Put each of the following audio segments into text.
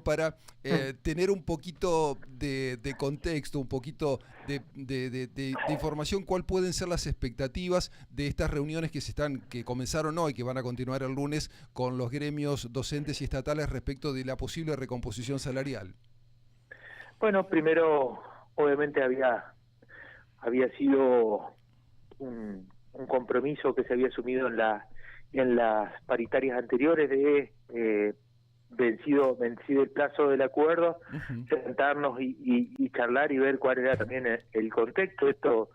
para tener un poquito de contexto, un poquito de información, cuál pueden ser las expectativas de estas reuniones que comenzaron hoy, que van a continuar el lunes con los gremios docentes y estatales respecto de la posible recomposición salarial. Bueno, primero, obviamente había sido un compromiso que se había asumido en las paritarias anteriores de vencido el plazo del acuerdo, sentarnos y charlar y ver cuál era también el contexto.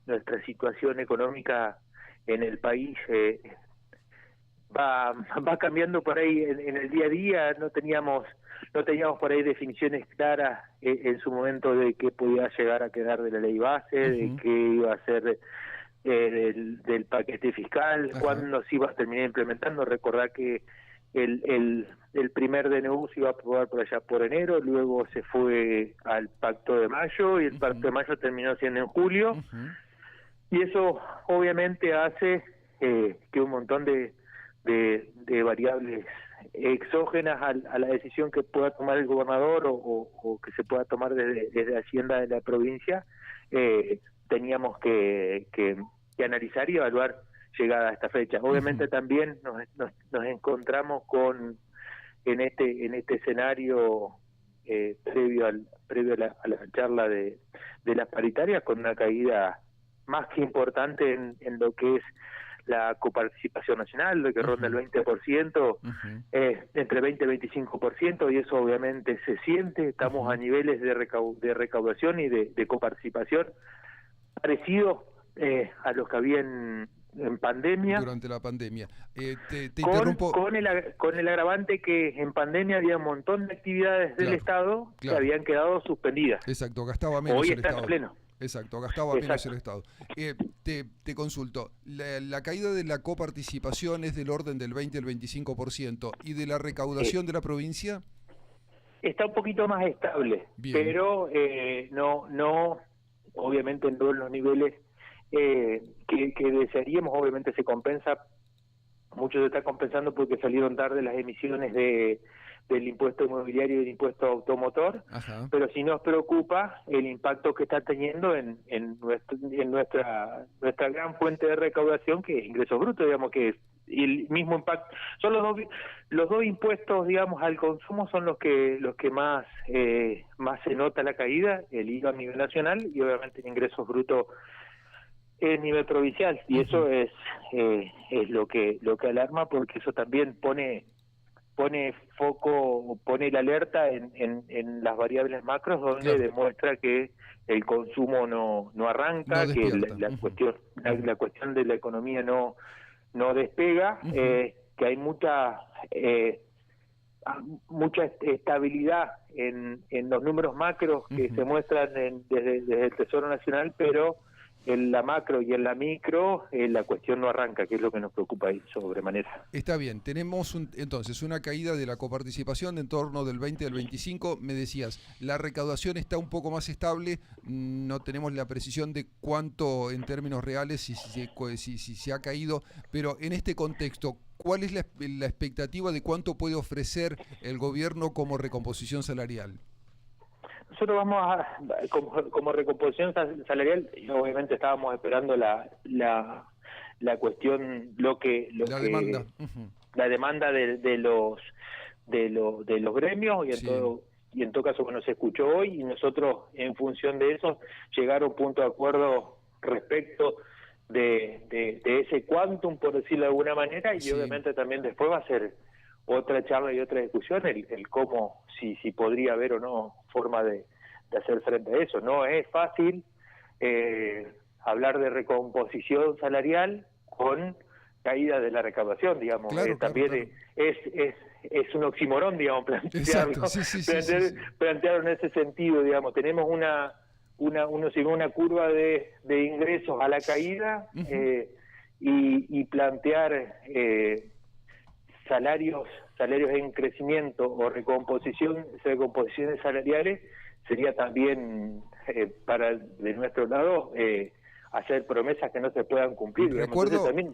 Nuestra situación económica en el país va cambiando por ahí en el día a día. No teníamos por ahí definiciones claras en su momento de qué podía llegar a quedar de la ley base, de qué iba a ser del paquete fiscal, cuándo se iba a terminar implementando. Recordar que el primer DNU se iba a aprobar por allá por enero, luego se fue al Pacto de Mayo y el Pacto de Mayo terminó siendo en julio, y eso obviamente hace que un montón de variables exógenas a la decisión que pueda tomar el gobernador o que se pueda tomar desde Hacienda de la provincia, teníamos que analizar y evaluar llegada a esta fecha. Obviamente también nos encontramos en este escenario previo a la charla de las paritarias, con una caída más que importante en lo que es la coparticipación nacional, lo que ronda el 20%, entre 20 y 25%, y eso obviamente se siente. Estamos a niveles de recaudación y de coparticipación parecidos a los que había en pandemia. Durante la pandemia. Te interrumpo. Con el agravante que en pandemia había un montón de actividades del Estado que habían quedado suspendidas. Exacto, gastaba menos Hoy el está Estado. En pleno. Exacto, gastaba menos el Estado. Te consulto, la caída de la coparticipación es del orden del 20 al 25%, ¿y de la recaudación de la provincia? Está un poquito más estable. Bien. Pero no, obviamente no en los niveles que desearíamos. Obviamente se compensa, mucho se está compensando porque salieron tarde las emisiones del impuesto inmobiliario y del impuesto automotor, pero sí nos preocupa el impacto que está teniendo en nuestra gran fuente de recaudación, que es ingresos brutos, digamos, que es el mismo impacto. Son los dos impuestos, digamos, al consumo son los que más se nota la caída, el IVA a nivel nacional y obviamente el ingresos brutos en nivel provincial, y eso es lo que alarma, porque eso también pone foco, pone la alerta en las variables macros, donde demuestra que el consumo no arranca, que la cuestión de la economía no despega, que hay mucha estabilidad en los números macros que se muestran desde el Tesoro Nacional, pero en la macro y en la micro la cuestión no arranca, que es lo que nos preocupa ahí sobremanera. Está bien, tenemos entonces una caída de la coparticipación de en torno del 20 al 25, me decías, la recaudación está un poco más estable, no tenemos la precisión de cuánto en términos reales si se ha caído, pero en este contexto, ¿cuál es la expectativa de cuánto puede ofrecer el gobierno como recomposición salarial? Nosotros vamos como recomposición salarial, y obviamente estábamos esperando la cuestión, la demanda, la demanda de los gremios, y en todo caso, bueno, se escuchó hoy, y nosotros en función de eso llegar a un punto de acuerdo respecto de ese quantum, por decirlo de alguna manera, y obviamente también después va a ser otra charla y otra discusión, el cómo, si podría haber o no forma de hacer frente a eso. No es fácil hablar de recomposición salarial con caída de la recaudación, digamos. También es un oxímoron, digamos, plantearlo, plantearlo en ese sentido, digamos. Tenemos una curva de ingresos a la caída, y plantear salarios en crecimiento o recomposiciones salariales sería también de nuestro lado hacer promesas que no se puedan cumplir. Recuerdo, también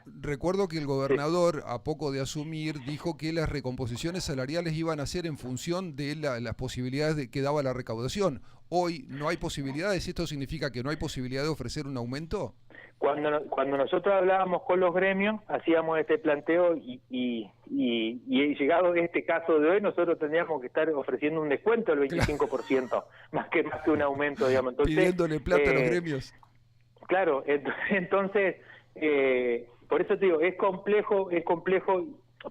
Recuerdo que el Sí. gobernador, a poco de asumir, dijo que las recomposiciones salariales iban a ser en función de las posibilidades que daba la recaudación. Hoy no hay posibilidades. ¿Esto significa que no hay posibilidad de ofrecer un aumento? Cuando nosotros hablábamos con los gremios, hacíamos este planteo y llegado este caso de hoy, nosotros tendríamos que estar ofreciendo un descuento del Claro. 25%, más que un aumento, digamos. Entonces, Pidiéndole plata a los gremios. claro, entonces, por eso te digo, es complejo,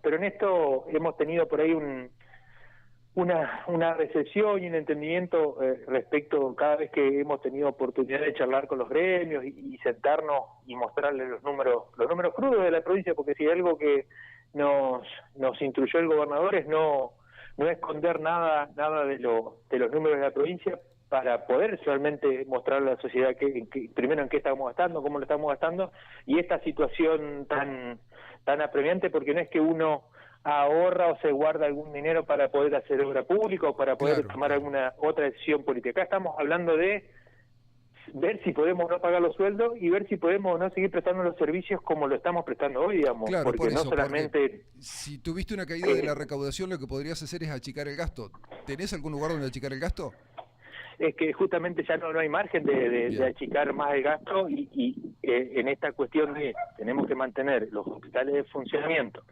pero en esto hemos tenido por ahí una recepción y un entendimiento respecto cada vez que hemos tenido oportunidad de charlar con los gremios y sentarnos y mostrarles los números crudos de la provincia, porque si hay algo que nos instruyó el gobernador es no esconder nada de los números de la provincia, para poder realmente mostrarle a la sociedad primero en qué estamos gastando, cómo lo estamos gastando, y esta situación tan apremiante, porque no es que uno ahorra o se guarda algún dinero para poder hacer obra pública o para poder Claro, tomar claro. alguna otra decisión política. Acá estamos hablando de ver si podemos no pagar los sueldos y ver si podemos no seguir prestando los servicios como lo estamos prestando hoy, digamos, Claro, porque por no eso, porque solamente... si tuviste una caída de la recaudación, lo que podrías hacer es achicar el gasto. ¿Tenés algún lugar donde achicar el gasto? Es que justamente ya no hay margen de Bien. achicar más el gasto y en esta cuestión de tenemos que mantener los hospitales de funcionamiento,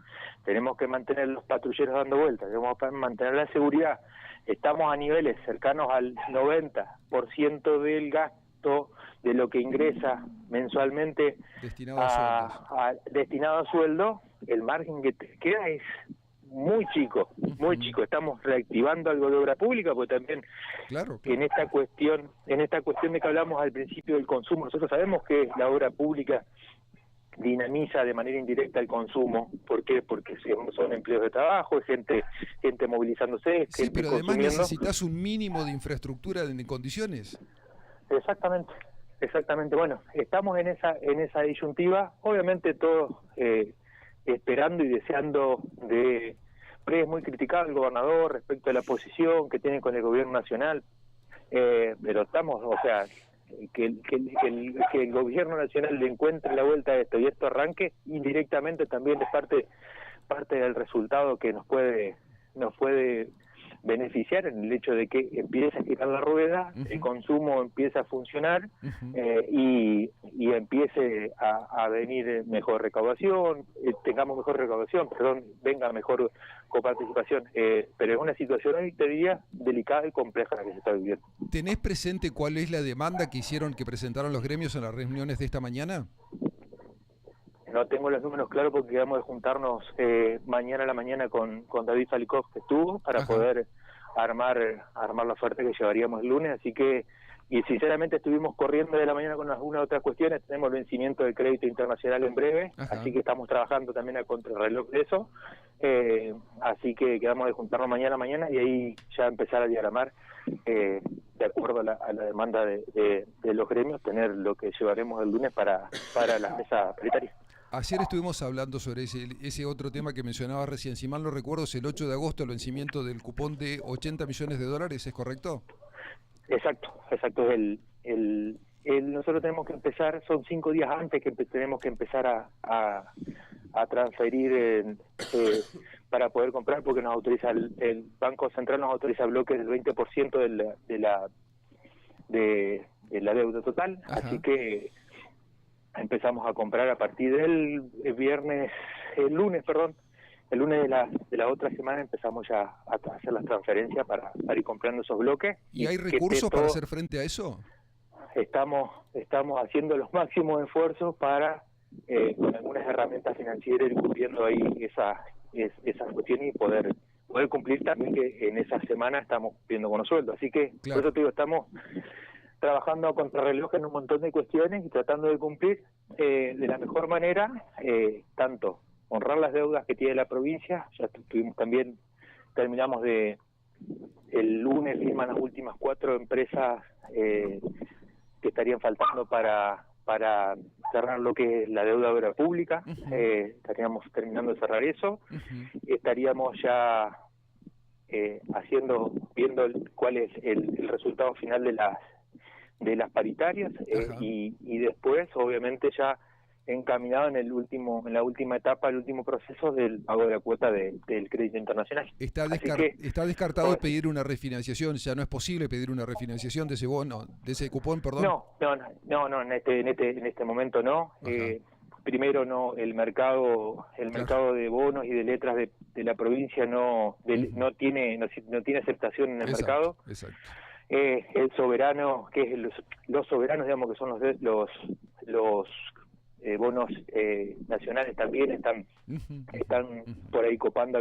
tenemos que mantener los patrulleros dando vueltas, tenemos que mantener la seguridad, estamos a niveles cercanos al 90% del gasto de lo que ingresa mensualmente Destinado a sueldos. destinado a sueldo, el margen que te queda es muy chico, muy Ujú. chico. Estamos reactivando algo de obra pública, porque también Claro, en claro. esta cuestión de que hablamos al principio del consumo, nosotros sabemos que la obra pública dinamiza de manera indirecta el consumo. ¿Por qué? Porque son empleos de trabajo, es gente movilizándose, Sí, gente pero además consumiendo. necesitas un mínimo de infraestructura en condiciones. Exactamente. Bueno, estamos en esa disyuntiva, obviamente todos esperando y deseando de... Es muy criticado el gobernador respecto a la posición que tiene con el gobierno nacional, pero estamos, o sea, que el gobierno nacional le encuentre la vuelta a esto y esto arranque, indirectamente también es parte del resultado que nos puede beneficiar en el hecho de que empiece a girar la rueda, el consumo empieza a funcionar y empiece a venir mejor recaudación, venga mejor coparticipación, pero es una situación hoy, te diría, delicada y compleja la que se está viviendo. ¿Tenés presente cuál es la demanda que presentaron los gremios en las reuniones de esta mañana? No tengo los números claros porque quedamos de juntarnos mañana a la mañana con David Falikov, que estuvo, para Ajá. poder armar la oferta que llevaríamos el lunes, así que, y sinceramente estuvimos corriendo de la mañana con algunas otras cuestiones, tenemos el vencimiento del crédito internacional en breve, Ajá. así que estamos trabajando también a contrarreloj de eso, así que quedamos de juntarnos mañana y ahí ya empezar a diagramar, de acuerdo a la demanda de los gremios, tener lo que llevaremos el lunes para la mesa paritaria. Ayer estuvimos hablando sobre ese otro tema que mencionaba recién. Si mal no recuerdo, es el 8 de agosto el vencimiento del cupón de 80 millones de dólares, ¿es correcto? Exacto. Nosotros tenemos que empezar, son 5 días antes que tenemos que empezar a transferir para poder comprar, porque nos autoriza el Banco Central, nos autoriza bloques del 20% de la deuda total. Ajá. Así que empezamos a comprar a partir del el lunes de la otra semana empezamos ya a hacer las transferencias para ir comprando esos bloques. ¿Y hay que recursos para hacer frente a eso? estamos haciendo los máximos esfuerzos para, con algunas herramientas financieras, ir cubriendo ahí esas cuestiones y poder cumplir también, que en esa semana estamos cumpliendo con los sueldos. Así que, Claro. por eso te digo, estamos trabajando a contrarreloj en un montón de cuestiones y tratando de cumplir de la mejor manera, tanto honrar las deudas que tiene la provincia, ya terminamos el lunes, firman las últimas 4 empresas que estarían faltando para cerrar lo que es la deuda de obra pública. Estaríamos terminando de cerrar eso. Estaríamos ya viendo cuál es el resultado final de las paritarias, y después obviamente ya encaminado en la última etapa, el último proceso del pago de la cuota del crédito internacional. Está descartado pedir una refinanciación, ya no es posible pedir una refinanciación de ese bono, de ese cupón, perdón. No, en este momento no. Primero no, el mercado de bonos y de letras de la provincia no tiene aceptación en el mercado. Exacto. El soberano, que es los soberanos, digamos, que son los bonos nacionales, también están por ahí copando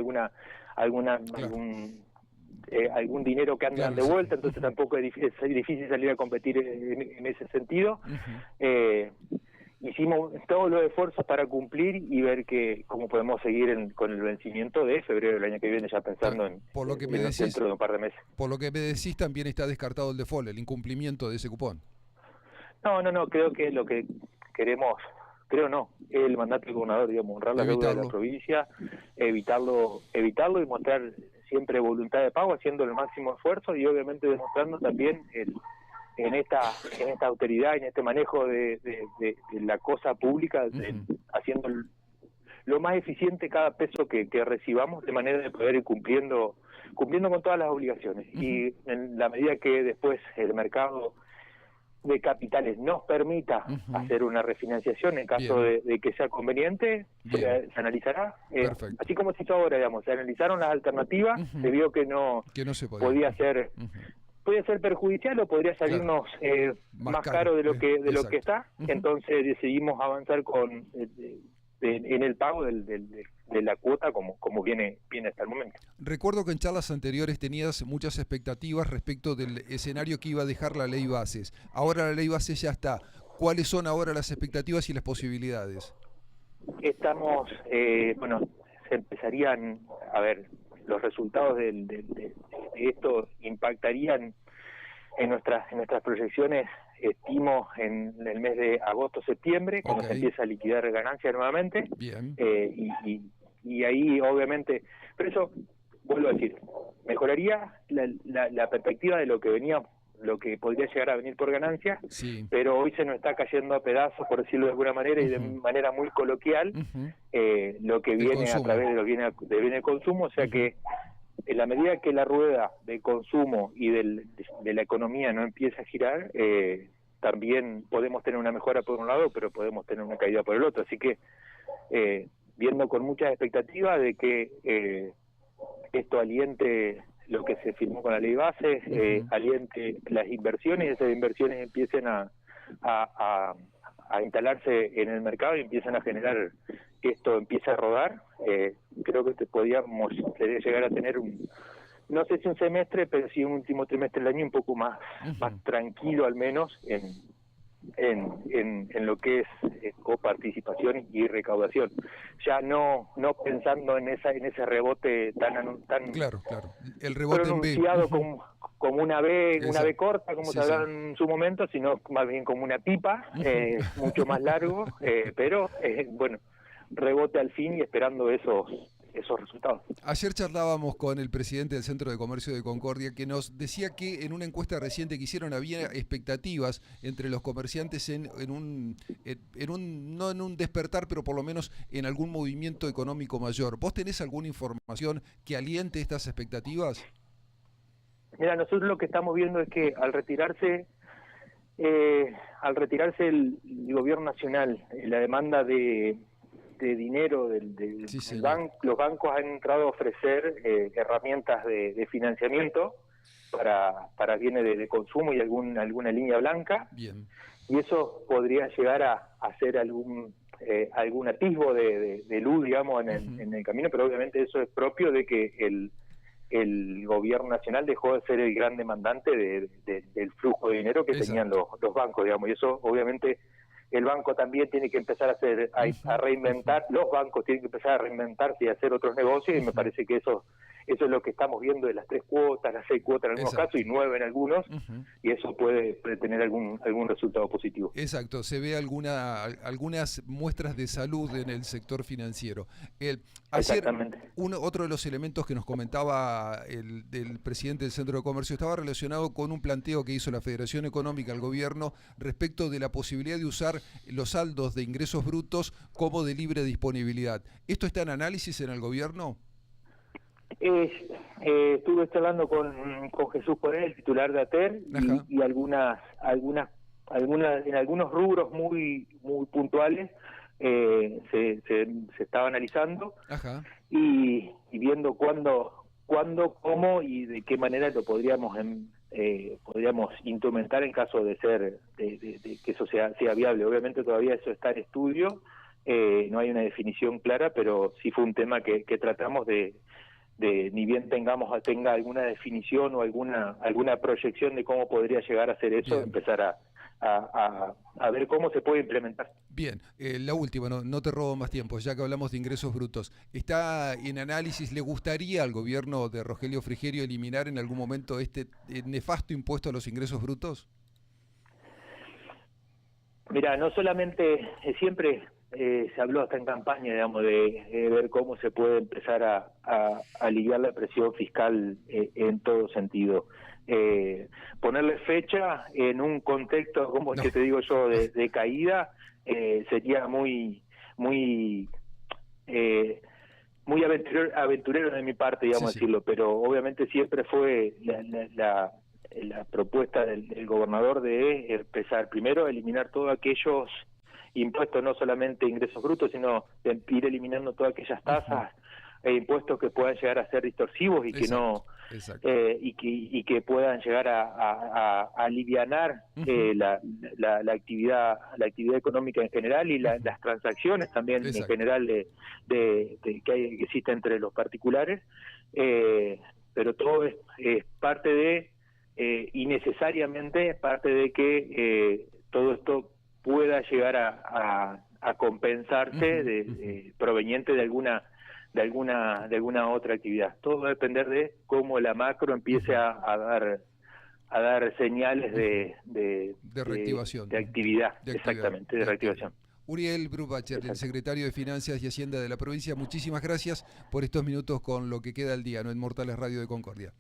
algún dinero que andan de vuelta, entonces tampoco es difícil salir a competir en ese sentido. Hicimos todos los esfuerzos para cumplir y ver cómo podemos seguir con el vencimiento de febrero del año que viene, ya pensando dentro de un par de meses. Por lo que me decís, también está descartado el default, el incumplimiento de ese cupón. No, creo que lo que queremos, el mandato del gobernador, digamos, honrar la deuda de la provincia, evitarlo y mostrar siempre voluntad de pago, haciendo el máximo esfuerzo y obviamente demostrando también en esta autoridad, en este manejo de la cosa pública, haciendo lo más eficiente cada peso que recibamos, de manera de poder ir cumpliendo con todas las obligaciones. Y en la medida que después el mercado de capitales nos permita hacer una refinanciación en caso de que sea conveniente, se analizará. Así como se hizo ahora, digamos, se analizaron las alternativas, se vio que no se podía ser... Puede ser perjudicial o podría salirnos más caro de lo que está. Entonces decidimos avanzar en el pago de la cuota como viene hasta el momento. Recuerdo que en charlas anteriores tenías muchas expectativas respecto del escenario que iba a dejar la ley bases. Ahora la ley bases ya está. ¿Cuáles son ahora las expectativas y las posibilidades? Estamos, se empezarían a ver los resultados de esto impactarían en nuestras proyecciones, estimo en el mes de agosto-septiembre, cuando se empieza a liquidar ganancias nuevamente. Bien. Y ahí obviamente, pero eso, vuelvo a decir, mejoraría la perspectiva de lo que podría llegar a venir por ganancias, pero hoy se nos está cayendo a pedazos, por decirlo de alguna manera, y de manera muy coloquial, lo que viene a través de los bienes de consumo, o sea que en la medida que la rueda de consumo y de la economía no empieza a girar, también podemos tener una mejora por un lado, pero podemos tener una caída por el otro, así que viendo con muchas expectativas de que esto aliente lo que se firmó con la ley base, aliente las inversiones, y esas inversiones empiecen a instalarse en el mercado y empiezan a generar que esto empiece a rodar. Creo que podríamos llegar a tener no sé si un semestre, pero sí un último trimestre del año un poco más tranquilo, al menos en lo que es coparticipación y recaudación, ya no pensando en ese rebote tan claro, el rebote pronunciado en B. como una B corta, como se hablaba en su momento, sino más bien como una pipa, mucho más largo, pero rebote al fin y esperando esos resultados. Ayer charlábamos con el presidente del Centro de Comercio de Concordia, que nos decía que en una encuesta reciente que hicieron había expectativas entre los comerciantes no en un despertar, pero por lo menos en algún movimiento económico mayor. ¿Vos tenés alguna información que aliente estas expectativas? Mira, nosotros lo que estamos viendo es que al retirarse el gobierno nacional, la demanda de dinero los bancos han entrado a ofrecer herramientas de financiamiento para bienes de consumo y alguna línea blanca. Bien. Y eso podría llegar a hacer algún atisbo de luz, digamos, en el camino, pero obviamente eso es propio de que el gobierno nacional dejó de ser el gran demandante del flujo de dinero que tenían los bancos, digamos, y eso obviamente el banco también tiene que empezar a reinventar, los bancos tienen que empezar a reinventarse y hacer otros negocios, y me parece que eso es lo que estamos viendo de las 3 cuotas, las 6 cuotas en algunos Exacto. casos y 9 en algunos, y eso puede tener algún resultado positivo. Exacto, se ve algunas muestras de salud en el sector financiero. Ayer, Exactamente. otro de los elementos que nos comentaba el presidente del Centro de Comercio estaba relacionado con un planteo que hizo la Federación Económica al gobierno respecto de la posibilidad de usar los saldos de ingresos brutos como de libre disponibilidad. ¿Esto está en análisis en el gobierno? Estuve charlando con Jesús Correa, el titular de ATER, y algunas en algunos rubros muy puntuales se estaba analizando. Ajá. Y viendo cuándo, cómo y de qué manera lo podríamos instrumentar en caso de ser de que eso sea viable. Obviamente todavía eso está en estudio, no hay una definición clara, pero sí fue un tema que tratamos de ni bien tenga alguna definición o alguna proyección de cómo podría llegar a ser eso, bien, empezar a ver cómo se puede implementar. Bien, la última, no te robo más tiempo, ya que hablamos de ingresos brutos. ¿Está en análisis, le gustaría al gobierno de Rogelio Frigerio eliminar en algún momento este nefasto impuesto a los ingresos brutos? Mira, no solamente, siempre se habló hasta en campaña, digamos, de ver cómo se puede empezar a aliviar la presión fiscal en todo sentido. Ponerle fecha en un contexto, como es que te digo yo, de caída, sería muy aventurero de mi parte, digamos, decirlo, pero obviamente siempre fue la propuesta del gobernador de empezar primero a eliminar todos aquellos impuestos, no solamente ingresos brutos, sino de ir eliminando todas aquellas tasas e impuestos que puedan llegar a ser distorsivos y que no y que puedan llegar a alivianar la actividad económica en general y las transacciones también en general que existe entre los particulares, pero todo es parte de y necesariamente parte de que todo esto pueda llegar a compensarse proveniente de alguna otra actividad. Todo va a depender de cómo la macro empiece a dar señales de reactivación, de actividad, exactamente, de reactivación. Uriel Brubacher, el secretario de Finanzas y Hacienda de la provincia, muchísimas gracias por estos minutos con lo que queda del día, ¿no? En Mortales Radio de Concordia.